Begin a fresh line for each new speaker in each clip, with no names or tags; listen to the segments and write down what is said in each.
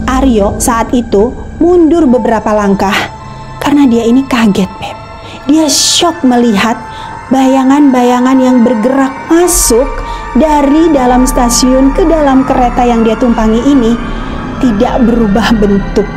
Aryo saat itu mundur beberapa langkah karena dia ini kaget, Beb. Dia shock melihat bayangan-bayangan yang bergerak masuk dari dalam stasiun ke dalam kereta yang dia tumpangi ini tidak berubah bentuk.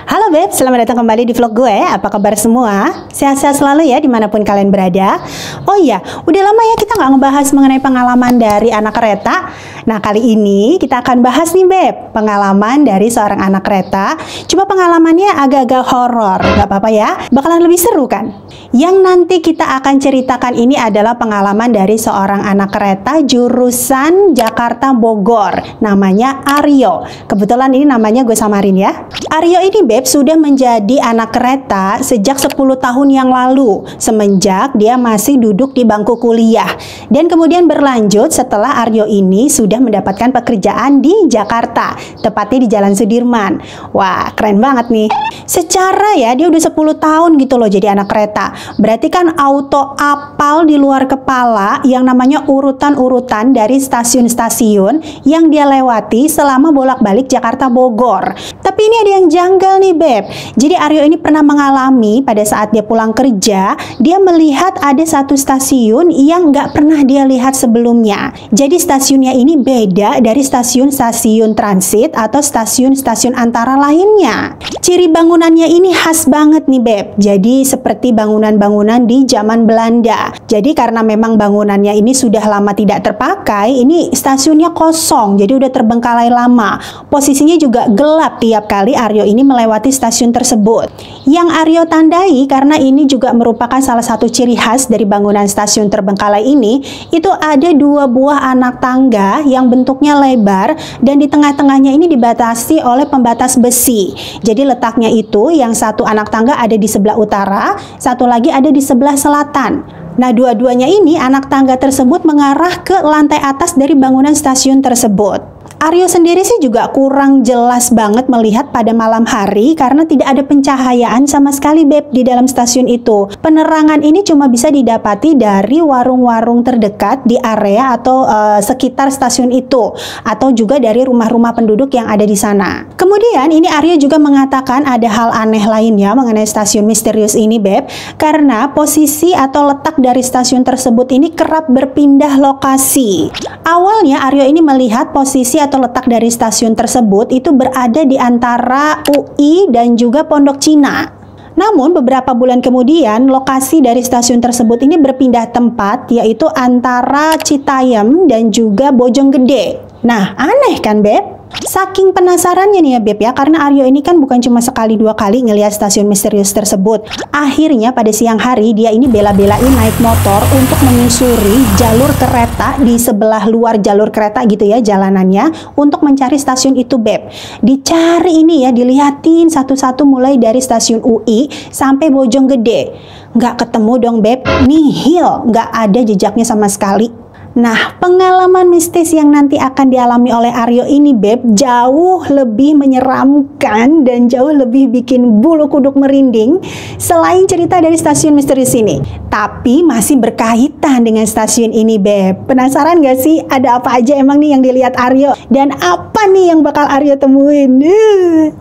Halo Beb, selamat datang kembali di vlog gue. Apa kabar semua? Sehat-sehat selalu ya dimanapun kalian berada. Oh iya, udah lama ya kita nggak ngebahas mengenai pengalaman dari anak kereta. Nah kali ini kita akan bahas nih Beb, pengalaman dari seorang anak kereta. Cuma pengalamannya agak-agak horor, nggak apa-apa ya. Bakalan lebih seru kan? Yang nanti kita akan ceritakan ini adalah pengalaman dari seorang anak kereta jurusan Jakarta Bogor. Namanya Aryo. Kebetulan ini namanya gue samarin ya. Aryo ini Beb sudah menjadi anak kereta sejak 10 tahun yang lalu, semenjak dia masih duduk di bangku kuliah. Dan kemudian berlanjut setelah Aryo ini sudah mendapatkan pekerjaan di Jakarta, tepatnya di Jalan Sudirman. Wah, keren banget nih. Secara ya dia udah 10 tahun gitu loh jadi anak kereta. Berarti kan auto apal di luar kepala yang namanya urutan-urutan dari stasiun-stasiun yang dia lewati selama bolak-balik Jakarta Bogor. Tapi ini ada yang janggal nih Beb. Jadi Aryo ini pernah mengalami pada saat dia pulang kerja, dia melihat ada satu stasiun yang nggak pernah dia lihat sebelumnya. Jadi stasiunnya ini beda dari stasiun-stasiun transit atau stasiun-stasiun antara lainnya. Ciri bangunannya ini khas banget nih Beb. Jadi seperti bangunan-bangunan di zaman Belanda. Jadi karena memang bangunannya ini sudah lama tidak terpakai, ini stasiunnya kosong. Jadi udah terbengkalai lama. Posisinya juga gelap tiap kali Aryo ini melewati stasiun tersebut. Yang Aryo tandai karena ini juga merupakan salah satu ciri khas dari bangunan stasiun terbengkalai ini, itu ada dua buah anak tangga yang bentuknya lebar dan di tengah-tengahnya ini dibatasi oleh pembatas besi. Jadi letaknya itu yang satu anak tangga ada di sebelah utara, satu lagi ada di sebelah selatan. Nah, dua-duanya ini anak tangga tersebut mengarah ke lantai atas dari bangunan stasiun tersebut. Aryo sendiri sih juga kurang jelas banget melihat pada malam hari karena tidak ada pencahayaan sama sekali Beb di dalam stasiun itu. Penerangan ini cuma bisa didapati dari warung-warung terdekat di area atau sekitar stasiun itu, atau juga dari rumah-rumah penduduk yang ada di sana. Kemudian ini Aryo juga mengatakan ada hal aneh lainnya mengenai stasiun misterius ini Beb, karena posisi atau letak dari stasiun tersebut ini kerap berpindah lokasi. Awalnya Aryo ini melihat posisi atau letak dari stasiun tersebut itu berada di antara UI dan juga Pondok Cina. Namun beberapa bulan kemudian lokasi dari stasiun tersebut ini berpindah tempat, yaitu antara Citayam dan juga Bojonggede. Nah, aneh kan Beb? Saking penasarannya nih ya Beb ya, karena Aryo ini kan bukan cuma sekali dua kali ngelihat stasiun misterius tersebut. Akhirnya pada siang hari dia ini bela-belain naik motor untuk menyusuri jalur kereta di sebelah luar jalur kereta gitu ya jalanannya untuk mencari stasiun itu Beb. Dicari ini ya, dilihatin satu-satu mulai dari stasiun UI sampai Bojonggede. Nggak ketemu dong Beb, nihil, nggak ada jejaknya sama sekali. Nah, pengalaman mistis yang nanti akan dialami oleh Aryo ini Beb jauh lebih menyeramkan dan jauh lebih bikin bulu kuduk merinding selain cerita dari stasiun misterius ini. Tapi masih berkaitan dengan stasiun ini Beb. Penasaran gak sih ada apa aja emang nih yang dilihat Aryo? Dan apa nih yang bakal Aryo temuin?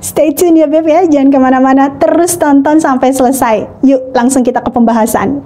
Stay tune ya Beb ya, jangan kemana-mana, terus tonton sampai selesai. Yuk langsung kita ke pembahasan.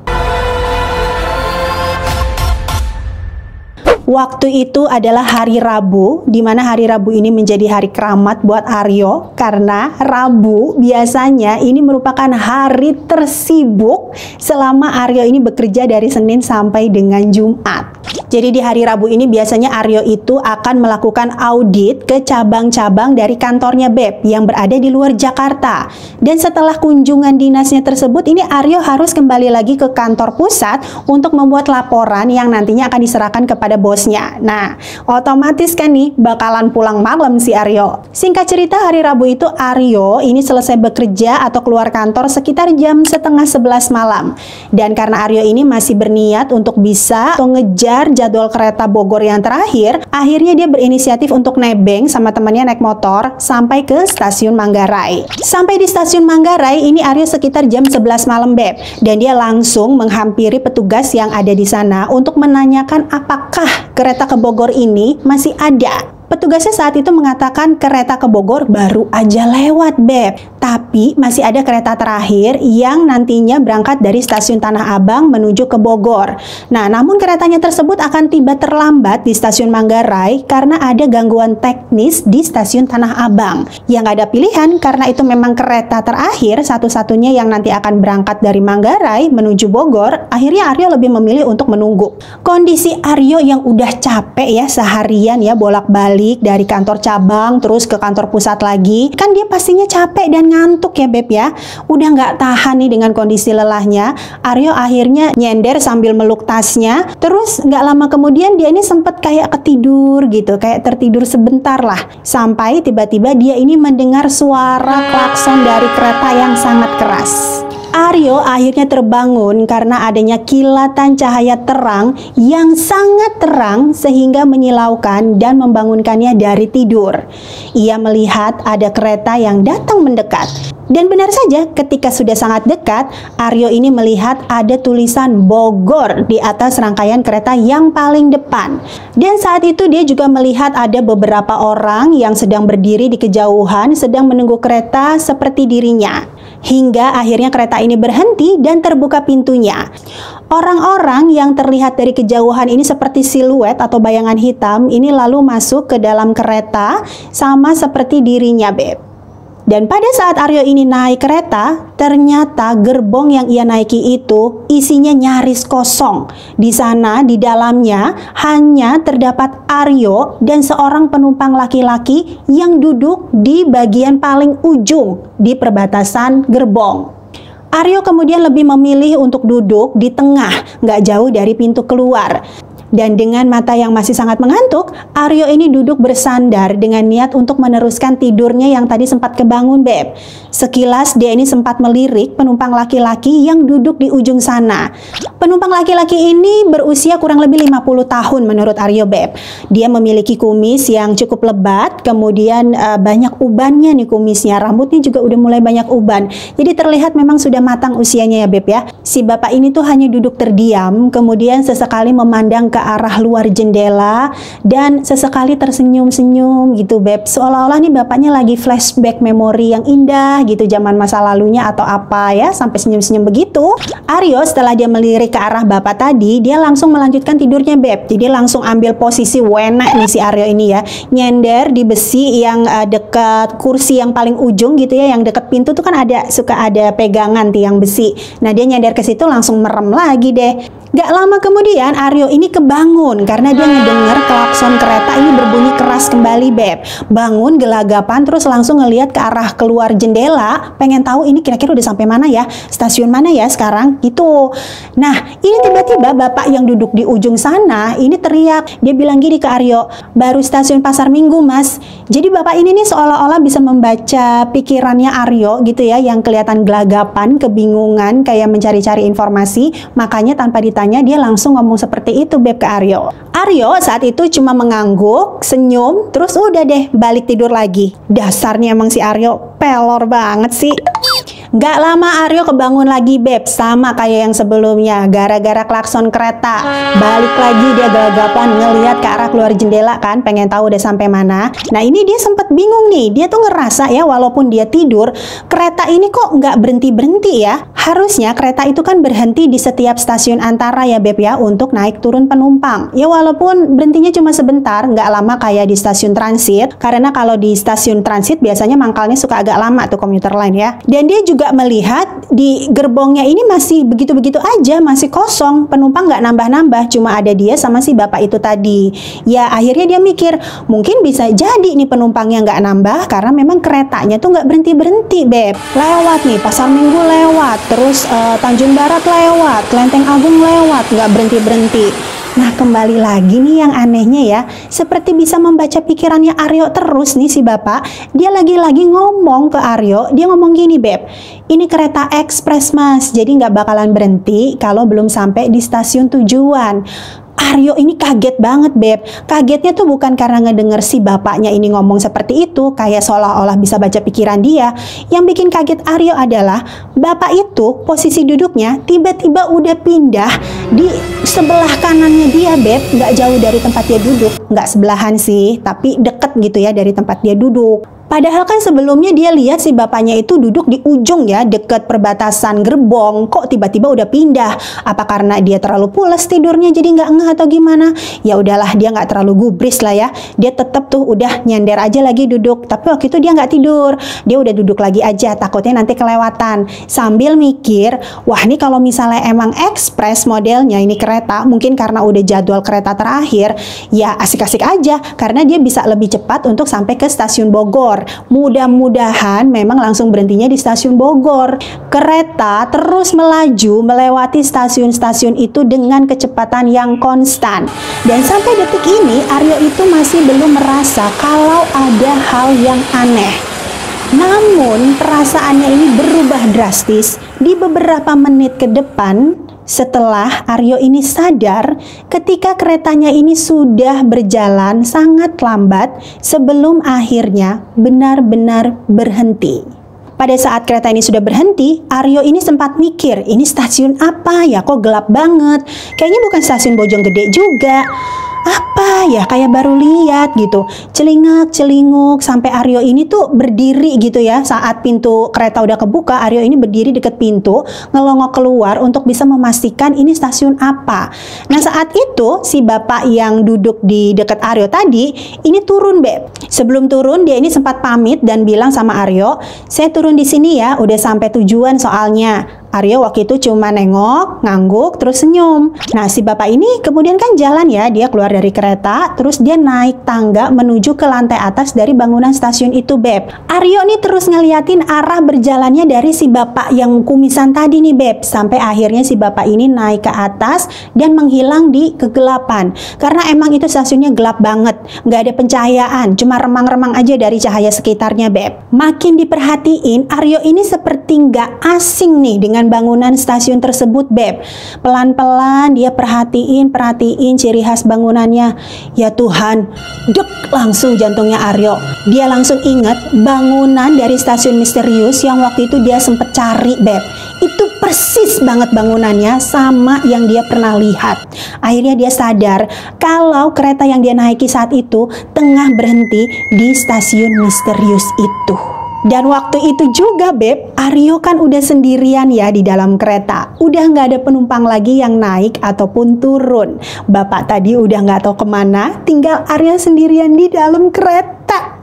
Waktu itu adalah hari Rabu, di mana hari Rabu ini menjadi hari keramat buat Aryo karena Rabu biasanya ini merupakan hari tersibuk selama Aryo ini bekerja dari Senin sampai dengan Jumat. Jadi di hari Rabu ini biasanya Aryo itu akan melakukan audit ke cabang-cabang dari kantornya Beb yang berada di luar Jakarta. Dan setelah kunjungan dinasnya tersebut, ini Aryo harus kembali lagi ke kantor pusat untuk membuat laporan yang nantinya akan diserahkan kepada bosnya. Nah, otomatis kan nih bakalan pulang malam si Aryo. Singkat cerita, hari Rabu itu Aryo ini selesai bekerja atau keluar kantor sekitar jam 10:30 malam. Dan karena Aryo ini masih berniat untuk bisa ngejar jadwal kereta Bogor yang terakhir, akhirnya dia berinisiatif untuk nebeng sama temannya naik motor sampai ke stasiun Manggarai. Sampai di stasiun Manggarai ini Aryo sekitar jam 11 malam Beb, dan dia langsung menghampiri petugas yang ada di sana untuk menanyakan apakah kereta ke Bogor ini masih ada. Petugasnya saat itu mengatakan kereta ke Bogor baru aja lewat, Beb. Tapi masih ada kereta terakhir yang nantinya berangkat dari stasiun Tanah Abang menuju ke Bogor. Nah, namun keretanya tersebut akan tiba terlambat di stasiun Manggarai karena ada gangguan teknis di stasiun Tanah Abang. Yang gak ada pilihan karena itu memang kereta terakhir satu-satunya yang nanti akan berangkat dari Manggarai menuju Bogor. Akhirnya Aryo lebih memilih untuk menunggu. Kondisi Aryo yang udah capek ya seharian ya bolak-balik dari kantor cabang terus ke kantor pusat lagi, kan dia pastinya capek dan ngantuk ya Beb ya. Udah nggak tahan nih dengan kondisi lelahnya, Aryo akhirnya nyender sambil meluk tasnya. Terus nggak lama kemudian dia ini sempet kayak ketidur gitu, kayak tertidur sebentar lah. Sampai tiba-tiba dia ini mendengar suara klakson dari kereta yang sangat keras. Aryo akhirnya terbangun karena adanya kilatan cahaya terang yang sangat terang sehingga menyilaukan dan membangunkannya dari tidur. Ia melihat ada kereta yang datang mendekat. Dan benar saja ketika sudah sangat dekat, Aryo ini melihat ada tulisan Bogor di atas rangkaian kereta yang paling depan. Dan saat itu dia juga melihat ada beberapa orang yang sedang berdiri di kejauhan sedang menunggu kereta seperti dirinya. Hingga akhirnya kereta ini berhenti dan terbuka pintunya. Orang-orang yang terlihat dari kejauhan ini seperti siluet atau bayangan hitam ini lalu masuk ke dalam kereta sama seperti dirinya, Beb. Dan pada saat Aryo ini naik kereta, ternyata gerbong yang ia naiki itu isinya nyaris kosong. Di sana, di dalamnya hanya terdapat Aryo dan seorang penumpang laki-laki yang duduk di bagian paling ujung di perbatasan gerbong. Aryo kemudian lebih memilih untuk duduk di tengah, nggak jauh dari pintu keluar. Dan dengan mata yang masih sangat mengantuk, Aryo ini duduk bersandar dengan niat untuk meneruskan tidurnya yang tadi sempat kebangun, Beb. Sekilas dia ini sempat melirik penumpang laki-laki yang duduk di ujung sana. Penumpang laki-laki ini berusia kurang lebih 50 tahun menurut Aryo, Beb. Dia memiliki kumis yang cukup lebat, kemudian banyak ubannya nih kumisnya. Rambutnya juga udah mulai banyak uban. Jadi terlihat memang sudah matang usianya ya, Beb ya. Si bapak ini tuh hanya duduk terdiam, kemudian sesekali memandang ke arah luar jendela dan sesekali tersenyum-senyum gitu, Beb. Seolah-olah nih bapaknya lagi flashback memori yang indah gitu zaman masa lalunya atau apa ya, sampai senyum-senyum begitu. Aryo setelah dia melirik ke arah bapak tadi, dia langsung melanjutkan tidurnya, Beb. Jadi langsung ambil posisi wenak nih si Aryo ini ya, nyender di besi yang dekat kursi yang paling ujung gitu ya, yang dekat pintu tuh kan suka ada pegangan tiang besi. Nah dia nyender ke situ langsung merem lagi deh. Gak lama kemudian Aryo ini kebangun karena dia ngedenger klakson kereta ini berbunyi keras kembali, Beb. Bangun gelagapan terus langsung ngelihat ke arah keluar jendela, pengen tahu ini kira-kira udah sampai mana ya, stasiun mana ya sekarang gitu. Nah ini tiba-tiba bapak yang duduk di ujung sana ini teriak. Dia bilang gini ke Aryo, baru stasiun Pasar Minggu mas. Jadi bapak ini nih seolah-olah bisa membaca pikirannya Aryo gitu ya, yang kelihatan gelagapan, kebingungan, kayak mencari-cari informasi. Makanya tanpa ditanya dia langsung ngomong seperti itu, Beb, ke Aryo. Aryo saat itu cuma mengangguk, senyum, terus udah deh balik tidur lagi. Dasarnya emang si Aryo pelor banget sih. Gak lama Aryo kebangun lagi, Beb, sama kayak yang sebelumnya. Gara-gara klakson kereta, balik lagi dia gelagapan ngelihat ke arah keluar jendela kan, pengen tahu udah sampai mana. Nah ini dia sempat bingung nih, dia tuh ngerasa ya walaupun dia tidur, kereta ini kok nggak berhenti-berhenti ya. Harusnya kereta itu kan berhenti di setiap stasiun antara ya, Beb ya, untuk naik turun penumpang. Ya walaupun berhentinya cuma sebentar, nggak lama kayak di stasiun transit. Karena kalau di stasiun transit biasanya mangkalnya suka agak lama tuh komuter lain ya. Dan dia juga melihat di gerbongnya ini masih begitu-begitu aja, masih kosong, penumpang nggak nambah-nambah, cuma ada dia sama si bapak itu tadi. Ya akhirnya dia mikir mungkin bisa jadi nih penumpangnya nggak nambah karena memang keretanya tuh nggak berhenti-berhenti, Beb. Lewat nih Pasar Minggu lewat, terus Tanjung Barat lewat, Lenteng Agung lewat, nggak berhenti-berhenti. Nah kembali lagi nih yang anehnya ya, seperti bisa membaca pikirannya Aryo terus nih si bapak. Dia lagi-lagi ngomong ke Aryo, dia ngomong gini, Beb, ini kereta ekspres mas, jadi nggak bakalan berhenti kalau belum sampai di stasiun tujuan. Aryo ini kaget banget, Beb. Kagetnya tuh bukan karena ngedenger si bapaknya ini ngomong seperti itu, kayak seolah-olah bisa baca pikiran dia. Yang bikin kaget Aryo adalah bapak itu posisi duduknya tiba-tiba udah pindah di sebelah kanannya dia, Beb. Nggak jauh dari tempat dia duduk. Nggak sebelahan sih, tapi deket gitu ya dari tempat dia duduk. Padahal kan sebelumnya dia lihat si bapaknya itu duduk di ujung ya, deket perbatasan gerbong. Kok tiba-tiba udah pindah? Apa karena dia terlalu pules tidurnya jadi nggak ngeh atau gimana? Ya udahlah, dia nggak terlalu gubris lah ya. Dia tetap tuh udah nyender aja lagi duduk. Tapi waktu itu dia nggak tidur. Dia udah duduk lagi aja, takutnya nanti kelewatan. Sambil mikir, wah ini kalau misalnya emang ekspres modelnya ini kereta, mungkin karena udah jadwal kereta terakhir, ya asik-asik aja. Karena dia bisa lebih cepat untuk sampai ke stasiun Bogor. Mudah-mudahan memang langsung berhentinya di stasiun Bogor. Kereta terus melaju melewati stasiun-stasiun itu dengan kecepatan yang konstan. Dan sampai detik ini Aryo itu masih belum merasa kalau ada hal yang aneh. Namun perasaannya ini berubah drastis di beberapa menit ke depan setelah Aryo ini sadar ketika keretanya ini sudah berjalan sangat lambat sebelum akhirnya benar-benar berhenti. Pada saat kereta ini sudah berhenti, Aryo ini sempat mikir, ini stasiun apa ya, kok gelap banget? Kayaknya bukan stasiun Bojonggede juga. Apa ya, kayak baru lihat gitu. Celingak-celinguk sampai Aryo ini tuh berdiri gitu ya. Saat pintu kereta udah kebuka, Aryo ini berdiri deket pintu, ngelongok keluar untuk bisa memastikan ini stasiun apa. Nah saat itu si bapak yang duduk di deket Aryo tadi ini turun, Beb. Sebelum turun dia ini sempat pamit dan bilang sama Aryo, saya turun di sini ya, udah sampai tujuan soalnya. Aryo waktu itu cuma nengok, ngangguk, terus senyum. Nah si bapak ini kemudian kan jalan ya, dia keluar dari kereta, terus dia naik tangga menuju ke lantai atas dari bangunan stasiun itu, Beb. Aryo nih terus ngeliatin arah berjalannya dari si bapak yang kumisan tadi nih, Beb. Sampai akhirnya si bapak ini naik ke atas dan menghilang di kegelapan. Karena emang itu stasiunnya gelap banget, nggak ada pencahayaan, cuma remang-remang aja dari cahaya sekitarnya, Beb. Makin diperhatiin, Aryo ini seperti nggak asing nih dengan bangunan stasiun tersebut, Beb. Pelan-pelan dia perhatiin ciri khas bangunannya. Ya Tuhan, dek langsung jantungnya Aryo. Dia langsung ingat bangunan dari stasiun misterius yang waktu itu dia sempat cari, Beb. Itu persis banget bangunannya sama yang dia pernah lihat. Akhirnya dia sadar kalau kereta yang dia naiki saat itu tengah berhenti di stasiun misterius itu. Dan waktu itu juga, Beb, Aryo kan udah sendirian ya di dalam kereta. Udah nggak ada penumpang lagi yang naik ataupun turun. Bapak tadi udah nggak tahu kemana, tinggal Aryo sendirian di dalam kereta.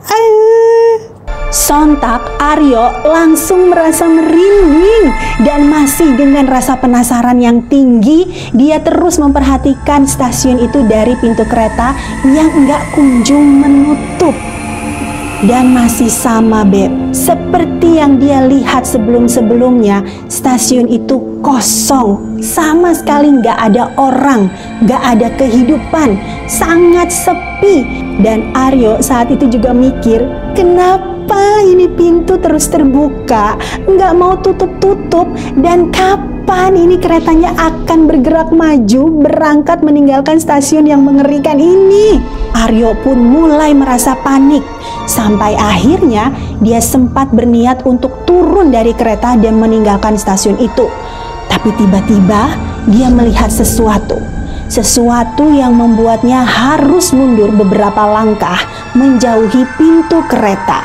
Sontak Aryo langsung merasa merinding dan masih dengan rasa penasaran yang tinggi, dia terus memperhatikan stasiun itu dari pintu kereta yang nggak kunjung menutup. Dan masih sama, Beb, seperti yang dia lihat sebelum-sebelumnya, stasiun itu kosong, sama sekali nggak ada orang, nggak ada kehidupan, sangat sepi. Dan Aryo saat itu juga mikir, kenapa ini pintu terus terbuka, nggak mau tutup-tutup, dan kapan ini keretanya akan bergerak maju, berangkat meninggalkan stasiun yang mengerikan ini? Aryo pun mulai merasa panik. Sampai akhirnya dia sempat berniat untuk turun dari kereta dan meninggalkan stasiun itu. Tapi tiba-tiba dia melihat sesuatu yang membuatnya harus mundur beberapa langkah menjauhi pintu kereta.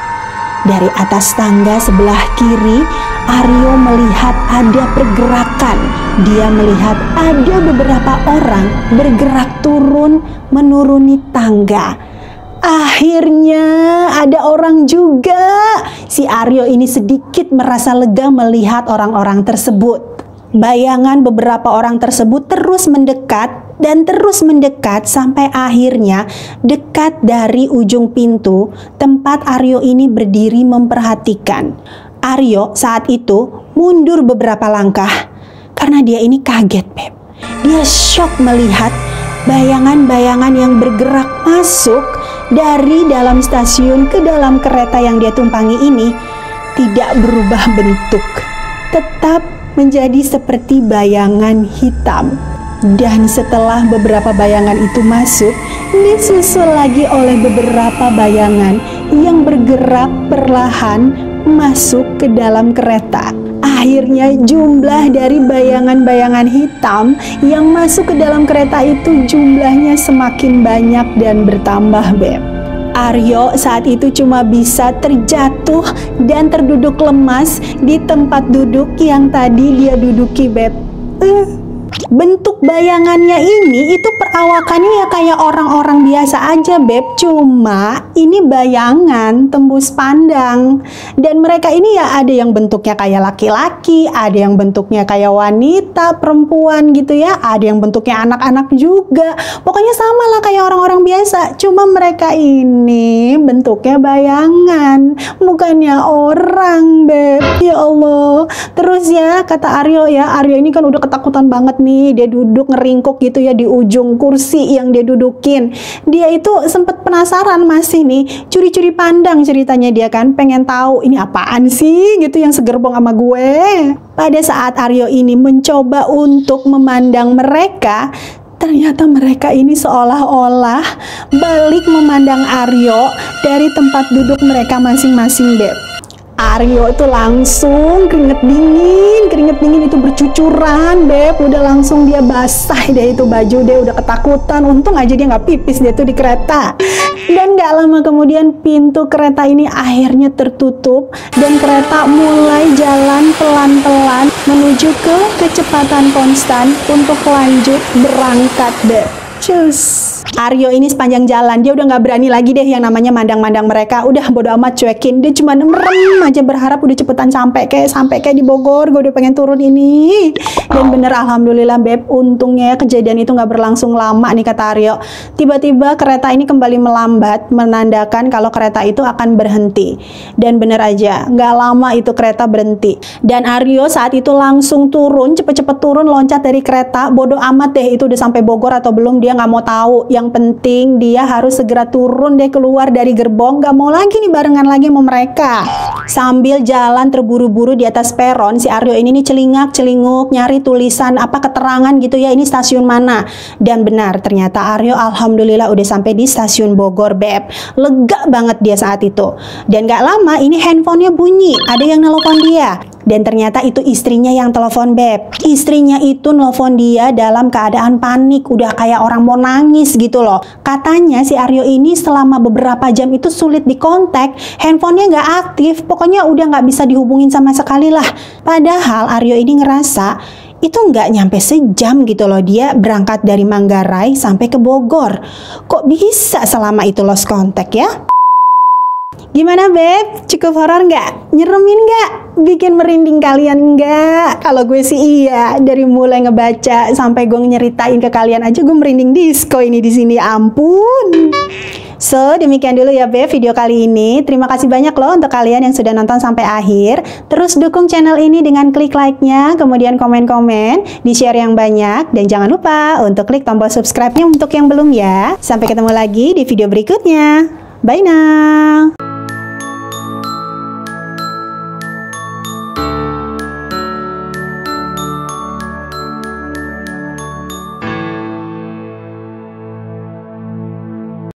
Dari atas tangga sebelah kiri, Aryo melihat ada pergerakan. Dia melihat ada beberapa orang bergerak turun menuruni tangga. Akhirnya ada orang juga. Si Aryo ini sedikit merasa lega melihat orang-orang tersebut. Bayangan beberapa orang tersebut terus mendekat dan terus mendekat sampai akhirnya dekat dari ujung pintu tempat Aryo ini berdiri memperhatikan. Aryo saat itu mundur beberapa langkah karena dia ini kaget, Beb. Dia syok melihat bayangan-bayangan yang bergerak masuk dari dalam stasiun ke dalam kereta yang dia tumpangi ini tidak berubah bentuk, tetap menjadi seperti bayangan hitam. Dan setelah beberapa bayangan itu masuk, disusul lagi oleh beberapa bayangan yang bergerak perlahan masuk ke dalam kereta. Akhirnya jumlah dari bayangan-bayangan hitam yang masuk ke dalam kereta itu jumlahnya semakin banyak dan bertambah, Beb. Aryo saat itu cuma bisa terjatuh dan terduduk lemas di tempat duduk yang tadi dia duduki, Beb. Bentuk bayangannya ini itu perawakannya ya kayak orang-orang biasa aja, Beb. Cuma ini bayangan tembus pandang. Dan mereka ini ya ada yang bentuknya kayak laki-laki, ada yang bentuknya kayak wanita, perempuan gitu ya, ada yang bentuknya anak-anak juga. Pokoknya sama lah kayak orang-orang biasa. Cuma mereka ini bentuknya bayangan, bukannya orang, Beb. Ya Allah. Terus ya kata Aryo ya, Aryo ini kan udah ketakutan banget nih. Dia duduk ngeringkuk gitu ya di ujung kursi yang dia dudukin. Dia itu sempet penasaran masih nih, curi-curi pandang ceritanya dia kan, pengen tahu ini apaan sih gitu yang segerbong sama gue. Pada saat Aryo ini mencoba untuk memandang mereka, ternyata mereka ini seolah-olah balik memandang Aryo dari tempat duduk mereka masing-masing, Beb. Aryo itu langsung keringet dingin itu bercucuran, Beb. Udah langsung dia basah deh itu baju, dia udah ketakutan. Untung aja dia nggak pipis dia tuh di kereta. Dan gak lama kemudian pintu kereta ini akhirnya tertutup dan kereta mulai jalan pelan-pelan menuju ke kecepatan konstan untuk lanjut berangkat, Beb. Cus. Aryo ini sepanjang jalan dia udah nggak berani lagi deh yang namanya mandang-mandang mereka. Udah bodo amat, cuekin. Dia cuma merem aja berharap udah cepetan sampai kayak di Bogor. Gue udah pengen turun ini. Dan bener alhamdulillah, Beb, untungnya ya kejadian itu nggak berlangsung lama nih kata Aryo. Tiba-tiba kereta ini kembali melambat, menandakan kalau kereta itu akan berhenti. Dan bener aja nggak lama itu kereta berhenti. Dan Aryo saat itu langsung turun, cepet-cepet turun, loncat dari kereta. Bodo amat deh itu udah sampai Bogor atau belum, dia nggak mau tahu. Yang penting dia harus segera turun deh keluar dari gerbong, gak mau lagi nih barengan lagi sama mereka. Sambil jalan terburu-buru di atas peron, si Aryo ini nih celingak-celinguk nyari tulisan apa keterangan gitu ya, ini stasiun mana. Dan benar ternyata Aryo alhamdulillah udah sampai di stasiun Bogor, Beb. Lega banget dia saat itu. Dan gak lama ini handphonenya bunyi, ada yang nelpon dia. Dan ternyata itu istrinya yang telepon, Beb. Istrinya itu nelfon dia dalam keadaan panik, udah kayak orang mau nangis gitu loh. Katanya si Aryo ini selama beberapa jam itu sulit dikontak, handphonenya nggak aktif, pokoknya udah nggak bisa dihubungin sama sekali lah. Padahal Aryo ini ngerasa itu nggak nyampe sejam gitu loh dia berangkat dari Manggarai sampai ke Bogor. Kok bisa selama itu lost contact ya? Gimana, Beb? Cukup horor nggak? Nyeremin nggak? Bikin merinding kalian nggak? Kalau gue sih iya. Dari mulai ngebaca sampai gue nyeritain ke kalian aja gue merinding disco ini di sini. Ampun. So, demikian dulu ya, Beb, video kali ini. Terima kasih banyak loh untuk kalian yang sudah nonton sampai akhir. Terus dukung channel ini dengan klik like-nya, kemudian komen-komen, di-share yang banyak, dan jangan lupa untuk klik tombol subscribe-nya untuk yang belum ya. Sampai ketemu lagi di video berikutnya. Bye now.